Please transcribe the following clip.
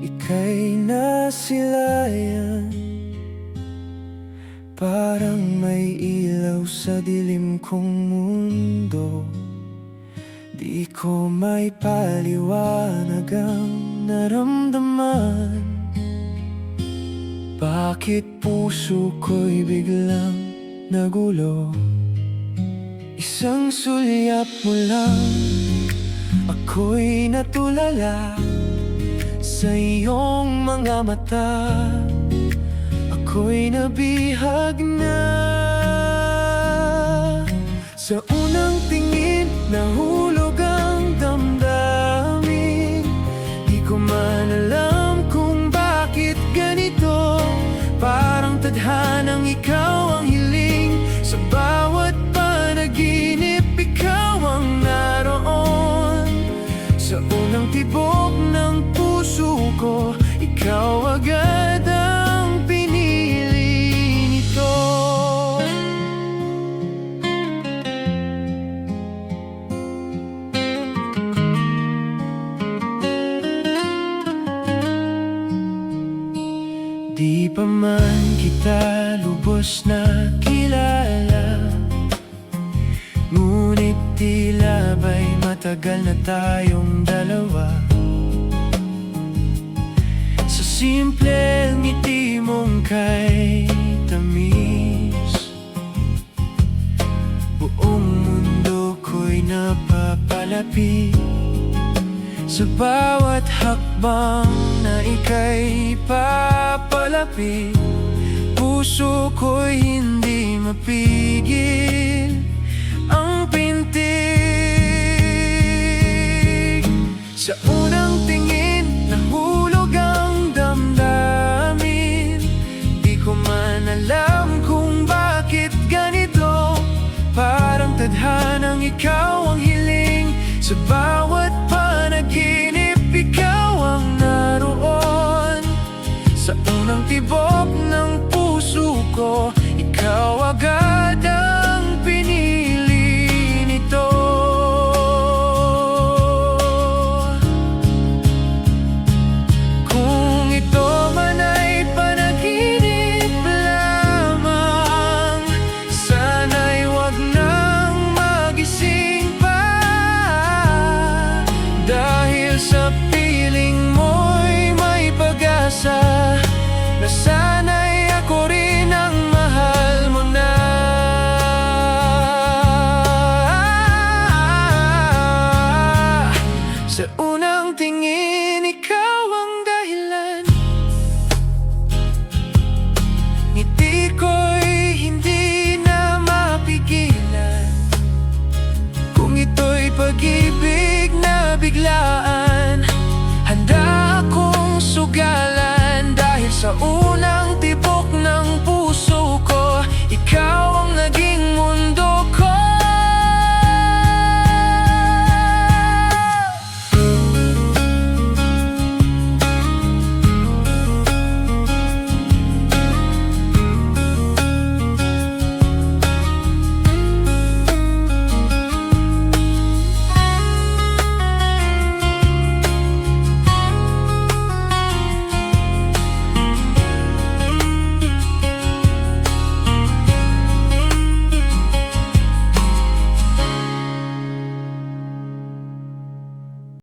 ika'y nasilayan. Parang may ilaw sa dilim kong mundo. Di ko may paliwanag ang naramdaman. Bakit puso ko'y biglang nagulo? Isang sulyap mo lang, ako'y natulala sa iyong mga mata. Ako'y nabihag na. Sa unang tingin, nahulog ang damdamin. Di ko man alam kung bakit ganito. Parang tadhanang ikaw ang hiling. Sa bawat panaginip, ikaw ang naroon. Sa unang tibok ng puso ko, ikaw agad ang pinili nito. Di pa man kita lubos na kilala, ngunit tila ba'y matagal na tayong dalawa. Sa simple ngiti mong kay tamis, buong mundo ko'y napapalapit. Sa bawat hakbang na ika'y papalapit, puso ko'y hindi mapigil ang pintig. Sa unang tingin, nahulog ang damdamin. Di ko man alam kung bakit ganito. Parang tadhanang ikaw ang hiling. Sa bawat panaginip, ikaw ang naroon. Sa unang tibok ng puso ko, ikaw agad ang pinili nito. Kung ito man ay panaginip lamang, sana'y wag nang magising pa. Dahil sa piling mo'y may pag-asa na sana'y ako rin ang mahal mo na. Sa unang tingin, ikaw ang dahilan. Ngiti ko'y hindi na mapigilan. Kung ito'y pag-ibig na biglaan, handa akong sugalan. Dahil sa